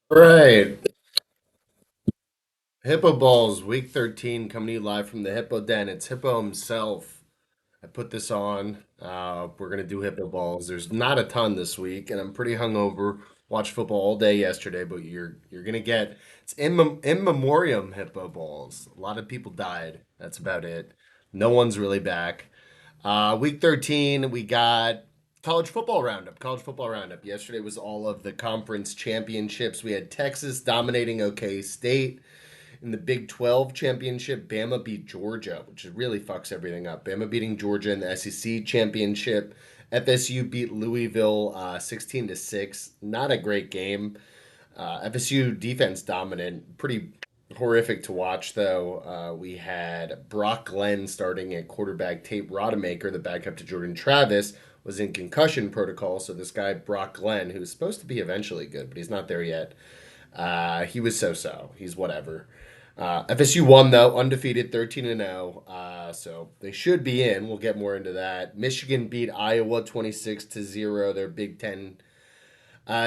Right. Hippo Balls, week 13, coming to you live from the Hippo Den. It's Hippo himself. I put this on. We're going to do Hippo Balls. There's not a ton this week, and I'm pretty hungover. Watched football all day yesterday, but you're going to get it's in memoriam Hippo Balls. A lot of people died. That's about it. No one's really back. Week 13, we got college football roundup. College football roundup. Yesterday was all of the conference championships. We had Texas dominating OK State. In the Big 12 championship, Bama beat Georgia, which really fucks everything up. Bama beating Georgia in the SEC championship. FSU beat Louisville 16-6. Not a great game. FSU defense dominant. Pretty horrific to watch, though. We had Brock Glenn starting at quarterback. Tate Rodemaker, the backup to Jordan Travis, was in concussion protocol. So this guy, Brock Glenn, who's supposed to be eventually good, but he's not there yet, he was so-so. He's whatever. FSU won though, undefeated, 13-0. So they should be in. We'll get more into that. Michigan beat Iowa 26-0. They're Big Ten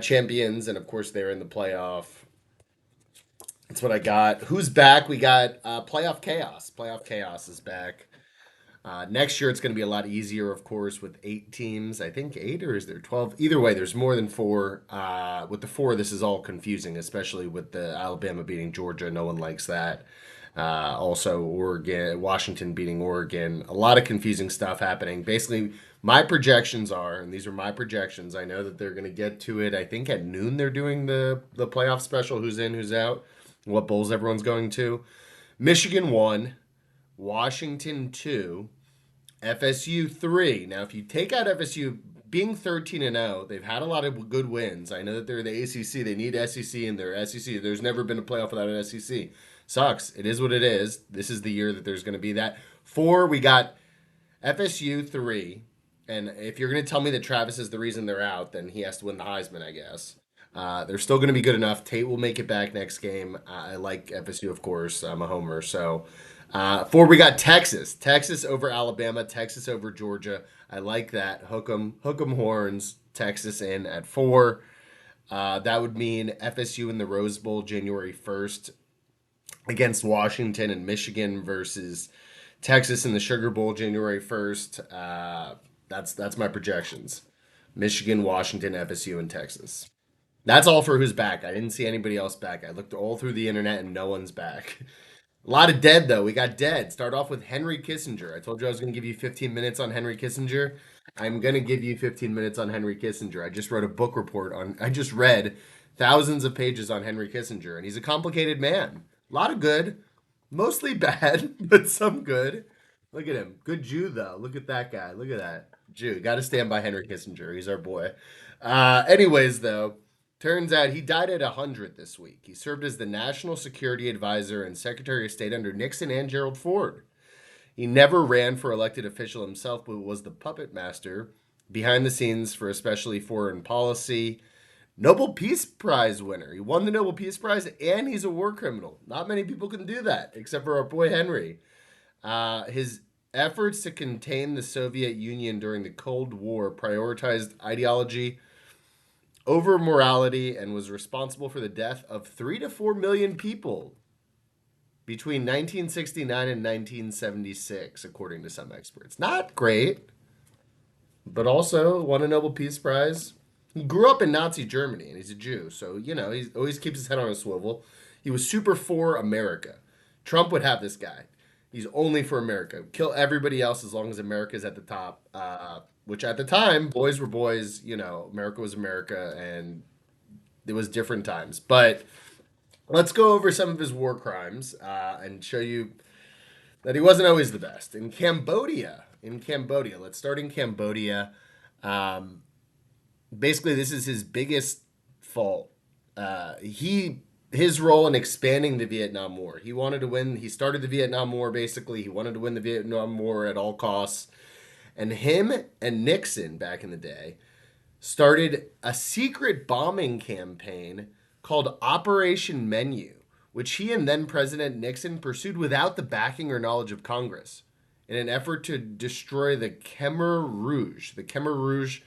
champions, and of course they're in the playoff. That's what I got. Who's back? We got playoff chaos. Playoff chaos is back. Next year, it's going to be a lot easier, of course, with 8 teams. I think eight, or is there 12? Either way, there's more than four. With the four, this is all confusing, especially with the Alabama beating Georgia. No one likes that. Also, Oregon, Washington beating Oregon. A lot of confusing stuff happening. Basically, my projections are, and these are my projections. I know that they're going to get to it. I think at noon they're doing the playoff special. Who's in, who's out, what bowls everyone's going to. Michigan 1, Washington 2, FSU 3. Now, if you take out FSU being 13-0, they've had a lot of good wins. I know that they're the ACC. They need SEC in their SEC. There's never been a playoff without an SEC. Sucks. It is what it is. This is the year that there's going to be that. 4, we got FSU 3. And if you're going to tell me that Travis is the reason they're out, then he has to win the Heisman, I guess. They're still going to be good enough. Tate will make it back next game. I like FSU, of course. I'm a homer. So, 4, we got Texas. Texas over Alabama. Texas over Georgia. I like that. Hook 'em horns. Texas in at 4. That would mean FSU in the Rose Bowl January 1st against Washington and Michigan versus Texas in the Sugar Bowl January 1st. That's my projections. Michigan, Washington, FSU, and Texas. That's all for who's back. I didn't see anybody else back. I looked all through the internet and no one's back. A lot of dead though. We got dead. Start off with Henry Kissinger. I told you I was going to give you 15 minutes on Henry Kissinger. I'm going to give you 15 minutes on Henry Kissinger. I just wrote a book report on I just read thousands of pages on Henry Kissinger and he's a complicated man. A lot of good, mostly bad, but some good. Look at him. Good Jew though. Look at that guy. Look at that. Jew. Got to stand by Henry Kissinger. He's our boy. Anyways though, turns out he died at 100 this week. He served as the National Security Advisor and Secretary of State under Nixon and Gerald Ford. He never ran for elected official himself, but was the puppet master behind the scenes for especially foreign policy. Nobel Peace Prize winner. He won the Nobel Peace Prize and he's a war criminal. Not many people can do that, except for our boy Henry. His efforts to contain the Soviet Union during the Cold War prioritized ideology over morality and was responsible for the death of 3 to 4 million people between 1969 and 1976, according to some experts. Not great, but also won a Nobel Peace Prize. He grew up in Nazi Germany and he's a Jew, so, he always keeps his head on a swivel. He was super for America. Trump would have this guy. He's only for America. Kill everybody else as long as America's at the top. Which at the time, boys were boys. America was America, and it was different times. But let's go over some of his war crimes and show you that he wasn't always the best. In Cambodia, let's start in Cambodia. Um, Basically, this is his biggest fault. His role in expanding the Vietnam War. He wanted to win. He started the Vietnam War. Basically, he wanted to win the Vietnam War at all costs. And him and Nixon back in the day started a secret bombing campaign called Operation Menu, which he and then President Nixon pursued without the backing or knowledge of Congress in an effort to destroy the Khmer Rouge. The Khmer Rouge,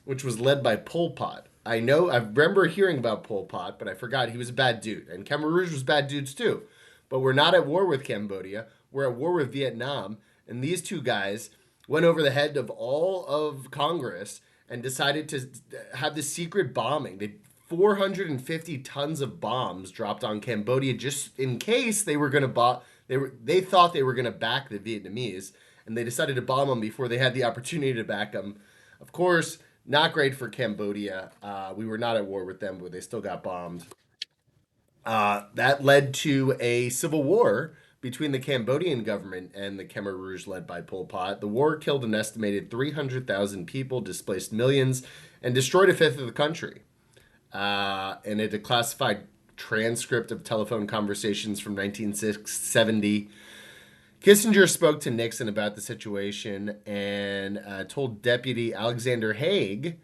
which was led by Pol Pot. I know I remember hearing about Pol Pot, but I forgot he was a bad dude, and Khmer Rouge was bad dudes too. But we're not at war with Cambodia; we're at war with Vietnam, and these two guys went over the head of all of Congress and decided to have this secret bombing. They 450 tons of bombs dropped on Cambodia just in case they were going to they thought they were going to back the Vietnamese, and they decided to bomb them before they had the opportunity to back them. Of course, not great for Cambodia. We were not at war with them, but they still got bombed. That led to a civil war between the Cambodian government and the Khmer Rouge led by Pol Pot. The war killed an estimated 300,000 people, displaced millions, and destroyed a fifth of the country. And a declassified transcript of telephone conversations from 1970. Kissinger spoke to Nixon about the situation and told Deputy Alexander Haig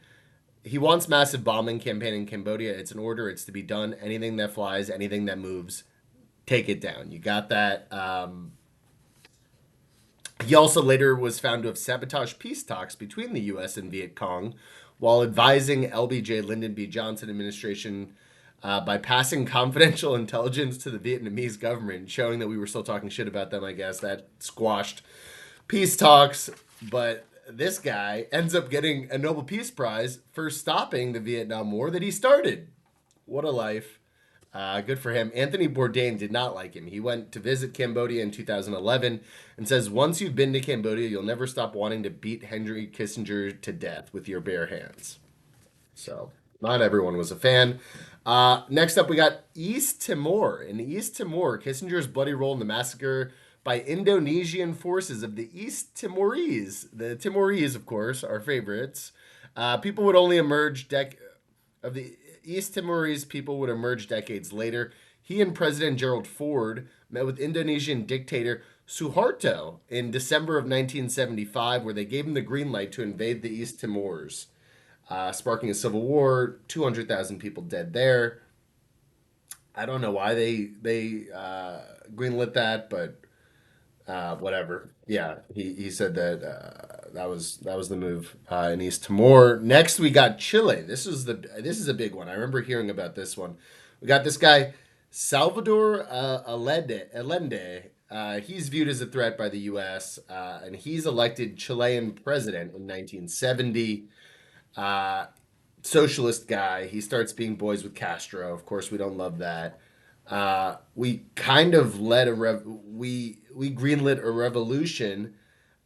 he wants massive bombing campaign in Cambodia. It's an order. It's to be done. Anything that flies, anything that moves, take it down. You got that. He also later was found to have sabotaged peace talks between the U.S. and Viet Cong while advising LBJ Lyndon B. Johnson administration by passing confidential intelligence to the Vietnamese government, showing that we were still talking shit about them. I guess that squashed peace talks, but this guy ends up getting a Nobel Peace Prize for stopping the Vietnam War that he started. What a life. Good for him. Anthony Bourdain did not like him. He went to visit Cambodia in 2011 and says, once you've been to Cambodia, you'll never stop wanting to beat Henry Kissinger to death with your bare hands. So, not everyone was a fan. Next up, we got East Timor. In East Timor, Kissinger's bloody role in the massacre by Indonesian forces of the East Timorese. The Timorese, of course, are favorites. People would only emerge of the East Timorese people would emerge decades later. He and President Gerald Ford met with Indonesian dictator Suharto in December of 1975, where they gave him the green light to invade the East Timors, sparking a civil war. 200,000 people dead there. I don't know why they greenlit that, but whatever. Yeah, he said that that was the move in East Timor. Next, we got Chile. This is a big one. I remember hearing about this one. We got this guy Salvador Allende. He's viewed as a threat by the U.S. And he's elected Chilean president in 1970. Uh, Socialist guy. He starts being boys with Castro. Of course, we don't love that. We kind of led we greenlit a revolution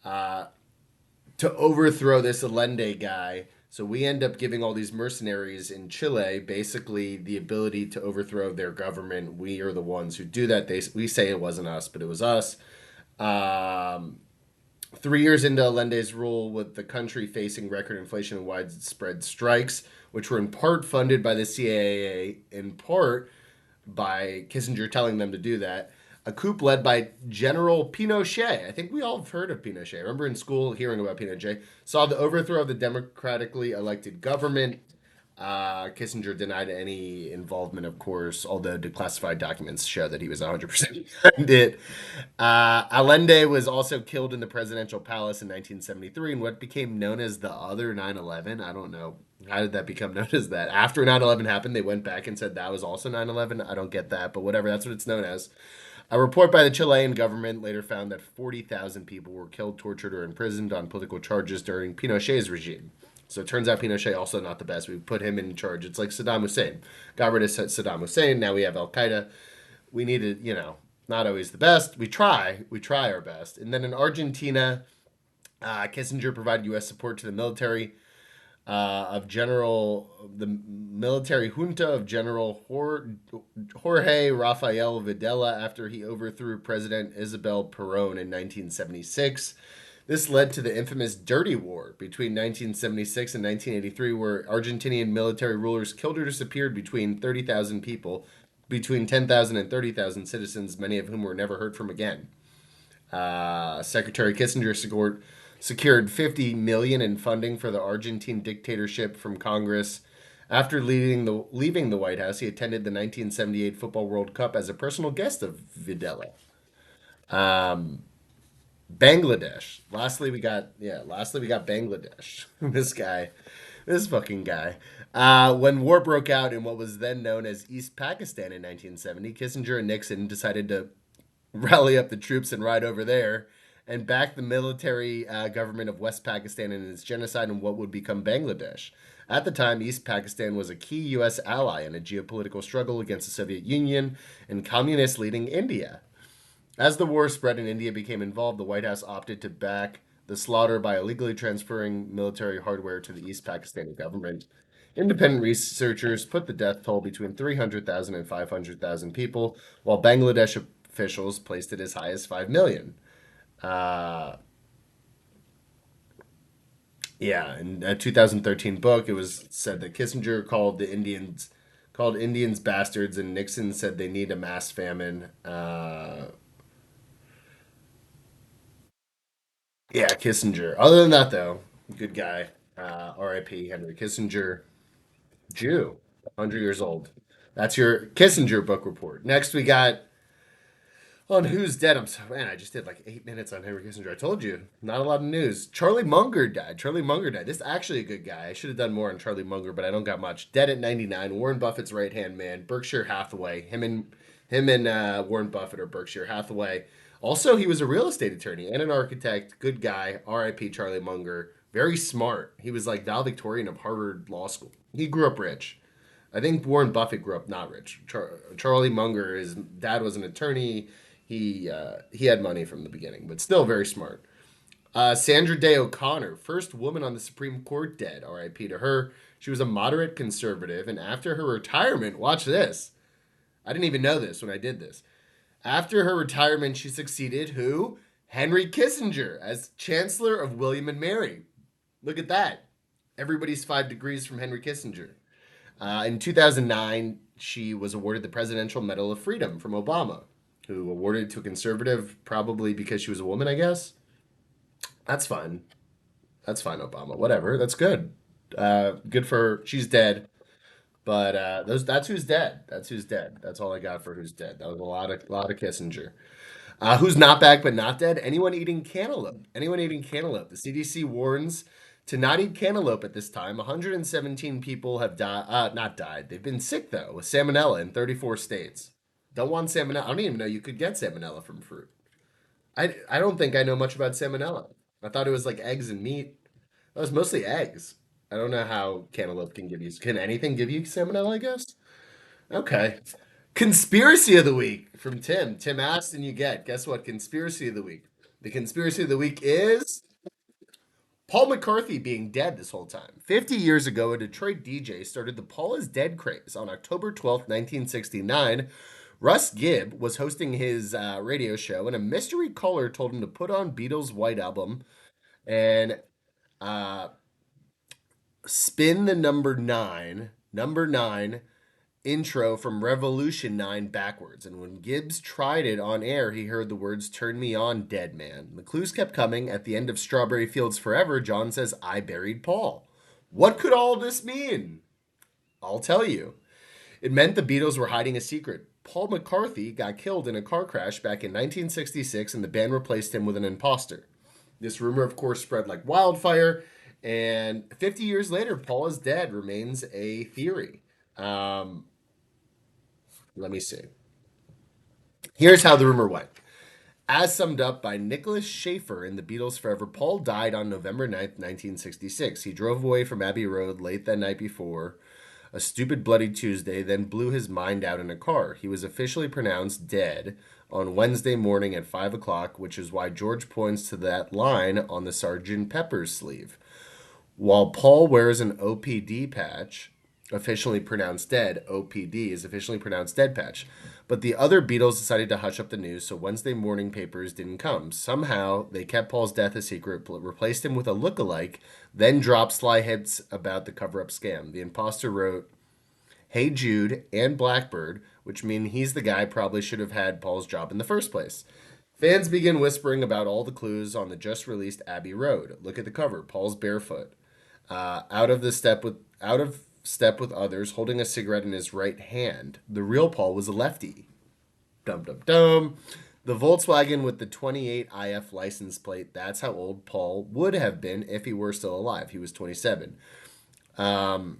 uh, to overthrow this Allende guy. So we end up giving all these mercenaries in Chile basically the ability to overthrow their government. We are the ones who do that. We say it wasn't us, but it was us. Um, 3 years into Allende's rule, with the country facing record inflation and widespread strikes, which were in part funded by the CIA, in part by Kissinger telling them to do that. A coup led by General Pinochet. I think we all have heard of Pinochet. I remember in school hearing about Pinochet. Saw the overthrow of the democratically elected government. Kissinger denied any involvement, of course, although declassified documents show that he was 100% behind it. Allende was also killed in the presidential palace in 1973 in what became known as the other 9/11. I don't know. How did that become known as that? After 9/11 happened, they went back and said that was also 9/11. I don't get that, but whatever. That's what it's known as. A report by the Chilean government later found that 40,000 people were killed, tortured, or imprisoned on political charges during Pinochet's regime. So it turns out Pinochet also not the best. We put him in charge. It's like Saddam Hussein. Got rid of Saddam Hussein. Now we have Al Qaeda. We needed, not always the best. We try our best. And then in Argentina, Kissinger provided U.S. support to the military junta of General Jorge Rafael Videla after he overthrew President Isabel Perón in 1976. This led to the infamous Dirty War between 1976 and 1983, where Argentinian military rulers killed or disappeared between 30,000 people, between 10,000 and 30,000 citizens, many of whom were never heard from again. Secretary Kissinger secured 50 million in funding for the Argentine dictatorship from Congress. After leaving the White House, he attended the 1978 Football World Cup as a personal guest of Videla. Um, Bangladesh. Lastly, we got Bangladesh. This guy, This fucking guy. When war broke out in what was then known as East Pakistan in 1970, Kissinger and Nixon decided to rally up the troops and ride over there and back the military government of West Pakistan in its genocide in what would become Bangladesh. At the time, East Pakistan was a key U.S. ally in a geopolitical struggle against the Soviet Union and communist leading India. As the war spread and India became involved, the White House opted to back the slaughter by illegally transferring military hardware to the East Pakistani government. Independent researchers put the death toll between 300,000 and 500,000 people, while Bangladesh officials placed it as high as 5 million. Uh, yeah, in a 2013 book, it was said that Kissinger called Indians bastards, and Nixon said they need a mass famine. Yeah, Kissinger. Other than that, though, good guy. R.I.P. Henry Kissinger, Jew, 100 years old. That's your Kissinger book report. Next, we got on Who's Dead. Man, I just did like 8 minutes on Henry Kissinger. I told you, not a lot of news. Charlie Munger died. Charlie Munger died. This is actually a good guy. I should have done more on Charlie Munger, but I don't got much. Dead at 99. Warren Buffett's right hand man. Berkshire Hathaway. Him and Warren Buffett are Berkshire Hathaway. Also, he was a real estate attorney and an architect. Good guy. R.I.P. Charlie Munger. Very smart. He was like valedictorian of Harvard Law School. He grew up rich. I think Warren Buffett grew up not rich. Charlie Munger, his dad was an attorney. He had money from the beginning, but still very smart. Sandra Day O'Connor, first woman on the Supreme Court, dead. R.I.P. to her. She was a moderate conservative, and after her retirement, watch this. I didn't even know this when I did this. After her retirement, she succeeded who? Henry Kissinger as Chancellor of William and Mary. Look at that. Everybody's 5 degrees from Henry Kissinger. In 2009, she was awarded the Presidential Medal of Freedom from Obama, who awarded it to a conservative, probably because she was a woman, I guess. That's fine. That's fine, Obama. Whatever. That's good. Good for her. She's dead. But that's who's dead. That's who's dead. That's all I got for who's dead. That was a lot of Kissinger. Who's not back but not dead? Anyone eating cantaloupe? Anyone eating cantaloupe? The CDC warns to not eat cantaloupe at this time. 117 people have died. Not died. They've been sick though with salmonella in 34 states. Don't want salmonella. I don't even know you could get salmonella from fruit. I don't think I know much about salmonella. I thought it was like eggs and meat. That was mostly eggs. I don't know how cantaloupe can give you. Can anything give you salmonella? I guess. Okay. Conspiracy of the week from Tim. Tim asked and you get. Guess what? Conspiracy of the week. The conspiracy of the week is Paul McCarthy being dead this whole time. 50 years ago, a Detroit DJ started the Paul is Dead craze. On October 12th, 1969, Russ Gibb was hosting his radio show, and a mystery caller told him to put on Beatles' White Album and uh, spin the number nine intro from Revolution 9 backwards. And when Gibbs tried it on air, he heard the words, "Turn me on, dead man." The clues kept coming. At the end of Strawberry Fields Forever, John says, "I buried Paul." What could all this mean? I'll tell you. It meant the Beatles were hiding a secret. Paul McCarthy got killed in a car crash back in 1966, and the band replaced him with an imposter. This rumor, of course, spread like wildfire, and 50 years later, Paul is dead remains a theory. Um, Let me see. Here's how the rumor went. As summed up by Nicholas Schaefer in The Beatles Forever, Paul died on November 9th, 1966. He drove away from Abbey Road late that night before a stupid Bloody Tuesday, then blew his mind out in a car. He was officially pronounced dead on Wednesday morning at 5 o'clock, which is why George points to that line on the Sgt. Pepper's sleeve. While Paul wears an OPD patch, officially pronounced dead, OPD is officially pronounced dead patch. But the other Beatles decided to hush up the news, so Wednesday morning papers didn't come. Somehow, they kept Paul's death a secret, replaced him with a look-alike, then dropped sly hints about the cover-up scam. The imposter wrote, "Hey Jude" and "Blackbird," which mean he's the guy probably should have had Paul's job in the first place. Fans begin whispering about all the clues on the just-released Abbey Road. Look at the cover. Paul's barefoot, out of step with others, holding a cigarette in his right hand. The real Paul was a lefty. Dum dum dum. The Volkswagen with the 28 IF license plate. That's how old Paul would have been if he were still alive. He was 27. Um,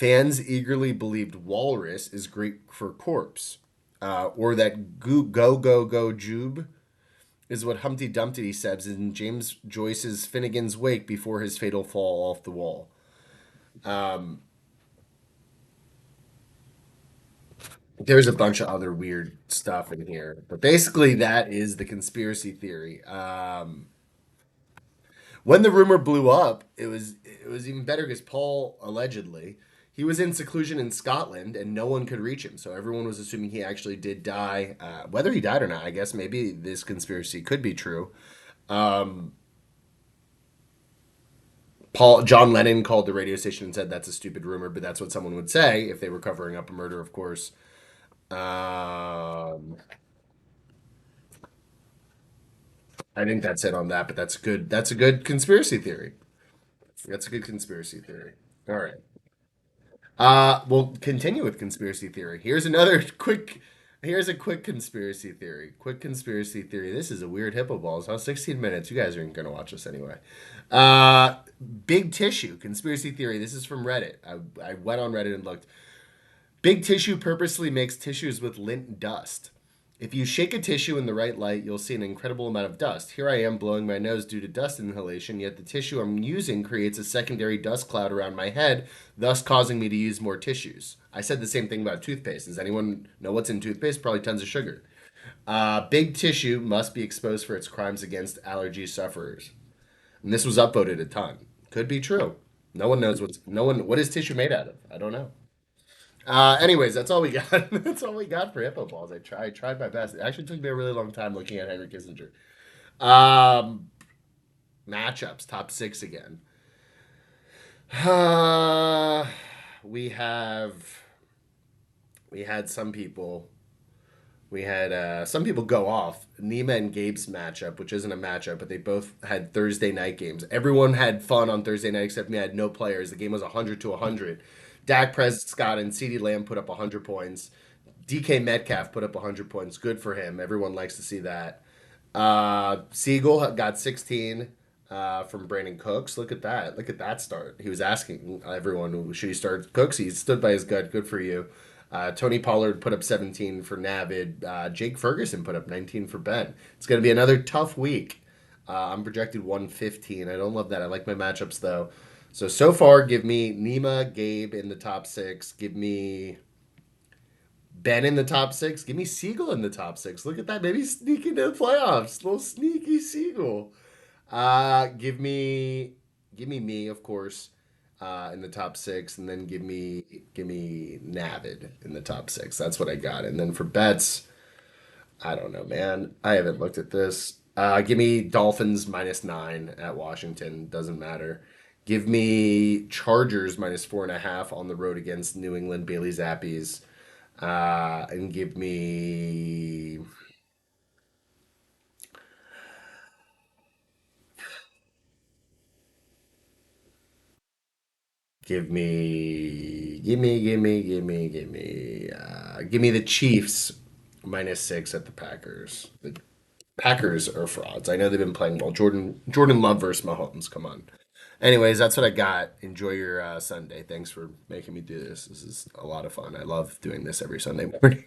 Fans eagerly believed walrus is great for corpse, or that go go go jube is what Humpty Dumpty says in James Joyce's Finnegan's Wake before his fatal fall off the wall. Um, there's a bunch of other weird stuff in here, but basically that is the conspiracy theory. When the rumor blew up, it was even better because Paul allegedly he was in seclusion in Scotland and no one could reach him, so everyone was assuming he actually did die. Whether he died or not, I guess maybe this conspiracy could be true. Um, John Lennon called the radio station and said that's a stupid rumor, but that's what someone would say if they were covering up a murder, of course. Um, I think that's it on that, but that's good. That's a good conspiracy theory. That's a good conspiracy theory. All right. We'll continue with conspiracy theory. Here's another quick. Here's a quick conspiracy theory. Quick conspiracy theory. This is a weird hippo balls. Huh? 16 minutes. You guys aren't gonna watch this anyway. Uh, Big tissue conspiracy theory. This is from Reddit. I went on Reddit and looked. Big tissue purposely makes tissues with lint dust. If you shake a tissue in the right light, you'll see an incredible amount of dust. Here I am blowing my nose due to dust inhalation, yet the tissue I'm using creates a secondary dust cloud around my head, thus causing me to use more tissues. I said the same thing about toothpaste. Does anyone know what's in toothpaste? Probably tons of sugar. Big tissue must be exposed for its crimes against allergy sufferers. And this was upvoted a ton. Could be true. No one knows what is tissue made out of. I don't know. Anyways, that's all we got. That's all we got for hippo balls. I tried my best. It actually took me a really long time looking at Henry Kissinger. Um, Matchups, top six again. Uh, we have we had some people some people go off. Nima and Gabe's matchup, which isn't a matchup, but they both had Thursday night games. Everyone had fun on Thursday night except me. I had no players. The game was 100-100. Dak Prescott and CeeDee Lamb put up 100 points. DK Metcalf put up 100 points. Good for him. Everyone likes to see that. Siegel got 16 from Brandon Cooks. Look at that. Look at that start. He was asking everyone, should he start Cooks? He stood by his gut. Good for you. Tony Pollard put up 17 for Navid. Jake Ferguson put up 19 for Ben. It's going to be another tough week. I'm projected 115. I don't love that. I like my matchups, though. So far, give me Nima, Gabe in the top six. Give me Ben in the top six. Give me Siegel in the top six. Look at that. Maybe sneaking to the playoffs. Little sneaky Siegel. Give me me, of course, in the top six, and then give me Navid in the top six. That's what I got. And then for bets, I don't know, man. I haven't looked at this. Give me Dolphins -9 at Washington. Doesn't matter. Give me Chargers -4.5 on the road against New England Bailey Zappies. And give me the Chiefs -6 at the Packers. The Packers are frauds. I know they've been playing well. Jordan Love versus Mahomes. Come on. Anyways, that's what I got. Enjoy your Sunday. Thanks for making me do this. This is a lot of fun. I love doing this every Sunday morning.